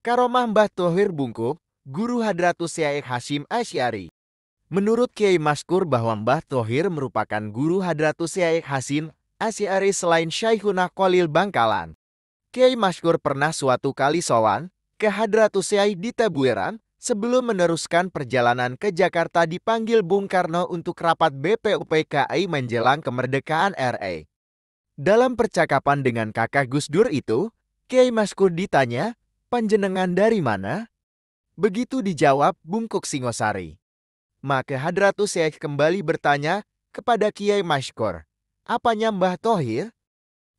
Karomah Mbah Thohir Bungkuk, Guru Hadratus Syaikh Hasyim Asy'ari. Menurut Kiai Maskur bahwa Mbah Thohir merupakan guru Hadratus Syaikh Hasyim Asy'ari selain Syekhuna Khalil Bangkalan. Kiai Maskur pernah suatu kali sowan ke Hadratus Syaikh di Tebuiran sebelum meneruskan perjalanan ke Jakarta dipanggil Bung Karno untuk rapat BPUPKI menjelang kemerdekaan RI. Dalam percakapan dengan kakak Gus Dur itu, Kiai Maskur ditanya, "Panjenengan dari mana?" Begitu dijawab Bungkuk Singosari. Maka Hadratus Syaikh kembali bertanya kepada Kiai Maskur, "Apanya Mbah Thohir?"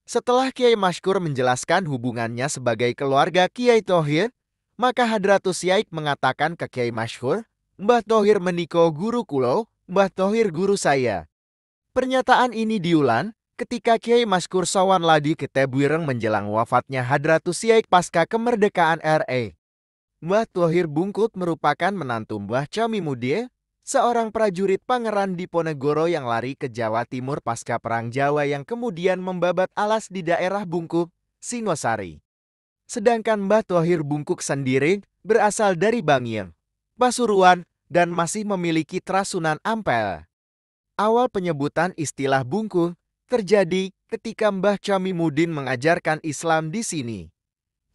Setelah Kiai Maskur menjelaskan hubungannya sebagai keluarga Kiai Thohir, maka Hadratus Syaikh mengatakan ke Kiai Maskur, "Mbah Thohir meniko guru kulo, Mbah Thohir guru saya." Pernyataan ini diulang ketika Kiai Maskur sowan ladi ke Tebuireng menjelang wafatnya Hadratus Syaikh pasca kemerdekaan RI. Mbah Thohir Bungkuk merupakan menantu Mbah Camimudin, seorang prajurit pangeran Diponegoro yang lari ke Jawa Timur pasca Perang Jawa yang kemudian membabat alas di daerah Bungkuk, Singosari. Sedangkan Mbah Thohir Bungkuk sendiri berasal dari Bangil, Pasuruan, dan masih memiliki Trasunan Ampel. Awal penyebutan istilah Bungkuk terjadi ketika Mbah Camimudin mengajarkan Islam di sini.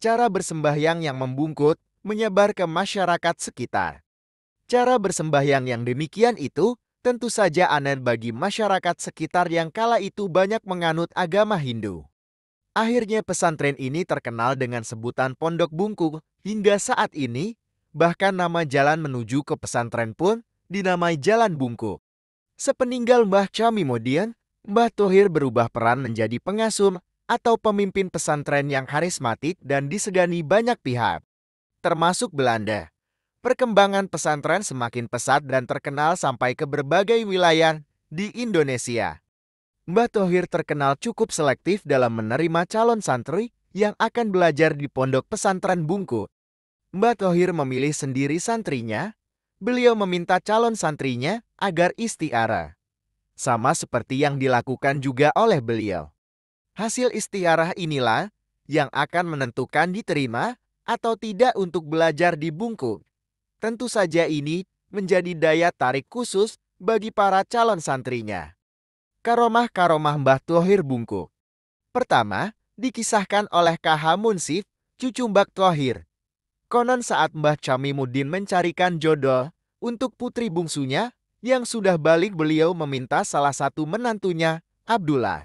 Cara bersembahyang yang membungkuk menyebar ke masyarakat sekitar. Cara bersembahyang yang demikian itu tentu saja aneh bagi masyarakat sekitar yang kala itu banyak menganut agama Hindu. Akhirnya pesantren ini terkenal dengan sebutan Pondok Bungkuk hingga saat ini, bahkan nama jalan menuju ke pesantren pun dinamai Jalan Bungkuk. Sepeninggal Mbah Camimudin, Mbah Thohir berubah peran menjadi pengasuh atau pemimpin pesantren yang karismatik dan disegani banyak pihak, termasuk Belanda. Perkembangan pesantren semakin pesat dan terkenal sampai ke berbagai wilayah di Indonesia. Mbah Thohir terkenal cukup selektif dalam menerima calon santri yang akan belajar di pondok pesantren Bungkuk. Mbah Thohir memilih sendiri santrinya. Beliau meminta calon santrinya agar istiarah. Sama seperti yang dilakukan juga oleh beliau. Hasil istiarah inilah yang akan menentukan diterima atau tidak untuk belajar di Bungkuk. Tentu saja ini menjadi daya tarik khusus bagi para calon santrinya. Karomah-karomah Mbah Thohir Bungkuk. Pertama, dikisahkan oleh K.H. Munsif, cucu Mbah Thohir. Konon saat Mbah Camimudin mencarikan jodoh untuk putri bungsunya yang sudah balik, beliau meminta salah satu menantunya, Abdullah,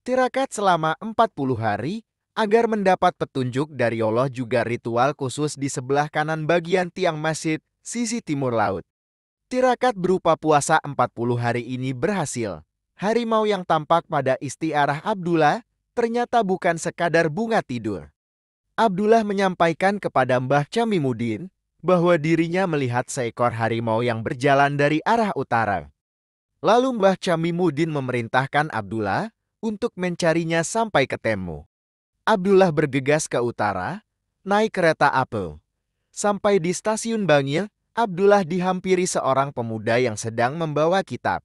tirakat selama 40 hari agar mendapat petunjuk dari Allah, juga ritual khusus di sebelah kanan bagian tiang masjid, sisi timur laut. Tirakat berupa puasa 40 hari ini berhasil. Harimau yang tampak pada istiarah Abdullah ternyata bukan sekadar bunga tidur. Abdullah menyampaikan kepada Mbah Camimudin bahwa dirinya melihat seekor harimau yang berjalan dari arah utara. Lalu Mbah Camimudin memerintahkan Abdullah untuk mencarinya sampai ketemu. Abdullah bergegas ke utara, naik kereta api. Sampai di stasiun Bangil, Abdullah dihampiri seorang pemuda yang sedang membawa kitab.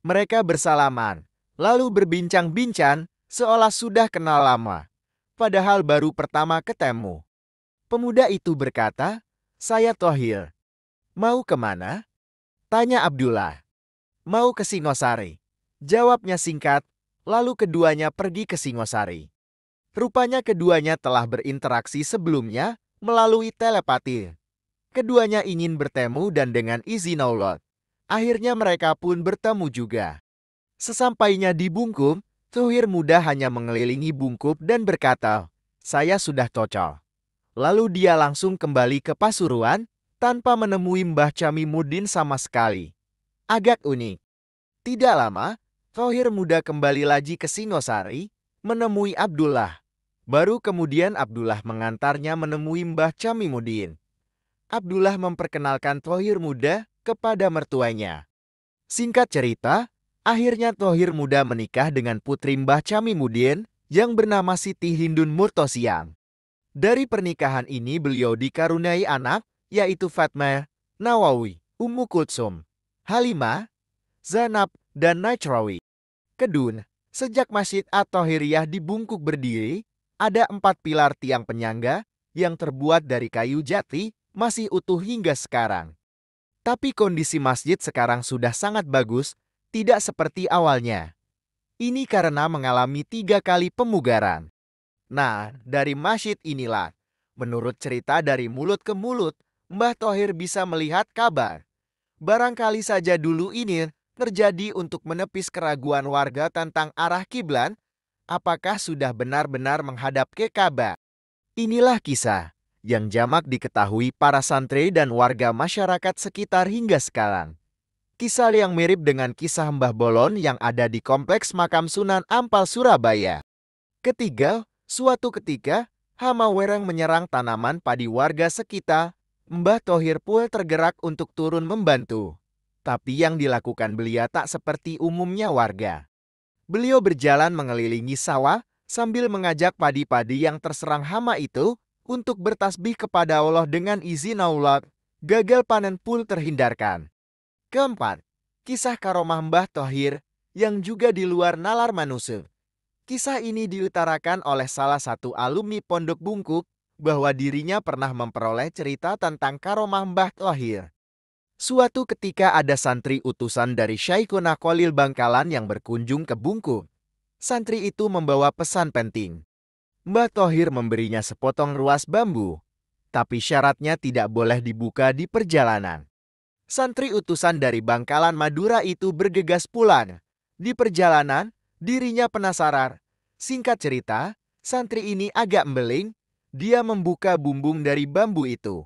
Mereka bersalaman, lalu berbincang-bincang seolah sudah kenal lama, padahal baru pertama ketemu. Pemuda itu berkata, "Saya Thohir." "Mau kemana?" tanya Abdullah. "Mau ke Singosari," jawabnya singkat, lalu keduanya pergi ke Singosari. Rupanya keduanya telah berinteraksi sebelumnya melalui telepati. Keduanya ingin bertemu dan dengan izin Allah, akhirnya mereka pun bertemu juga. Sesampainya di Bungkuk, Thohir muda hanya mengelilingi Bungkuk dan berkata, "Saya sudah cocok." Lalu dia langsung kembali ke Pasuruan tanpa menemui Mbah Camimudin sama sekali. Agak unik. Tidak lama, Thohir muda kembali lagi ke Singosari menemui Abdullah. Baru kemudian Abdullah mengantarnya menemui Mbah Camimudin. Abdullah memperkenalkan Thohir muda kepada mertuanya. Singkat cerita, akhirnya Thohir muda menikah dengan putri Mbah Camimudin yang bernama Siti Hindun Murtosiam. Dari pernikahan ini beliau dikaruniai anak, yaitu Fatmah, Nawawi, Ummu Kulsum, Halimah, Zainab, dan Najrawi. Kedun, sejak Masjid At-Thohiriyah di Bungkuk berdiri, ada 4 pilar tiang penyangga yang terbuat dari kayu jati masih utuh hingga sekarang. Tapi kondisi masjid sekarang sudah sangat bagus, tidak seperti awalnya. Ini karena mengalami 3 kali pemugaran. Nah, dari masjid inilah, menurut cerita dari mulut ke mulut, Mbah Thohir bisa melihat kabar. Barangkali saja dulu ini terjadi untuk menepis keraguan warga tentang arah kiblat, apakah sudah benar-benar menghadap ke Ka'bah. Inilah kisah yang jamak diketahui para santri dan warga masyarakat sekitar hingga sekarang. Kisah yang mirip dengan kisah Mbah Bolon yang ada di Kompleks Makam Sunan Ampel, Surabaya. Ketiga, suatu ketika, hama wereng menyerang tanaman padi warga sekitar. Mbah Thohir pun tergerak untuk turun membantu. Tapi yang dilakukan beliau tak seperti umumnya warga. Beliau berjalan mengelilingi sawah sambil mengajak padi-padi yang terserang hama itu untuk bertasbih kepada Allah dengan izin Allah. Gagal panen pun terhindarkan. Keempat, kisah karomah Mbah Thohir yang juga di luar nalar manusia. Kisah ini diutarakan oleh salah satu alumni Pondok Bungkuk bahwa dirinya pernah memperoleh cerita tentang karomah Mbah Thohir. Suatu ketika ada santri utusan dari Syekhuna Khalil Bangkalan yang berkunjung ke Bungkuk. Santri itu membawa pesan penting. Mbah Thohir memberinya sepotong ruas bambu, tapi syaratnya tidak boleh dibuka di perjalanan. Santri utusan dari Bangkalan Madura itu bergegas pulang. Di perjalanan, dirinya penasaran. Singkat cerita, santri ini agak membeling, dia membuka bumbung dari bambu itu.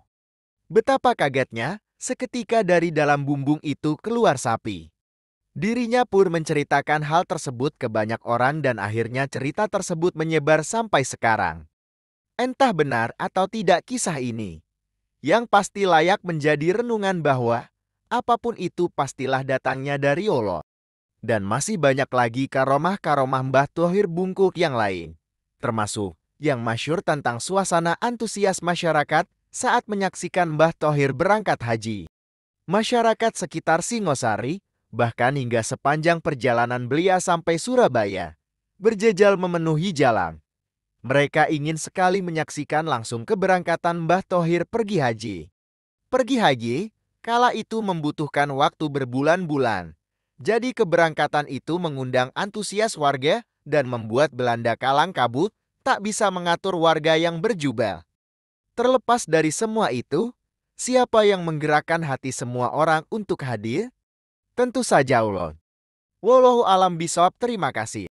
Betapa kagetnya, seketika dari dalam bumbung itu keluar sapi. Dirinya pun menceritakan hal tersebut ke banyak orang dan akhirnya cerita tersebut menyebar sampai sekarang. Entah benar atau tidak kisah ini, yang pasti layak menjadi renungan bahwa apapun itu pastilah datangnya dari Allah. Dan masih banyak lagi karomah-karomah Mbah Thohir Bungkuk yang lain, termasuk yang masyhur tentang suasana antusias masyarakat saat menyaksikan Mbah Thohir berangkat haji. Masyarakat sekitar Singosari, bahkan hingga sepanjang perjalanan beliau sampai Surabaya, berjejal memenuhi jalan. Mereka ingin sekali menyaksikan langsung keberangkatan Mbah Thohir pergi haji. Pergi haji, kala itu membutuhkan waktu berbulan-bulan. Jadi keberangkatan itu mengundang antusias warga dan membuat Belanda kalang kabut tak bisa mengatur warga yang berjubel. Terlepas dari semua itu, siapa yang menggerakkan hati semua orang untuk hadir? Tentu saja Allah. Wallahu alam bishawab. Terima kasih.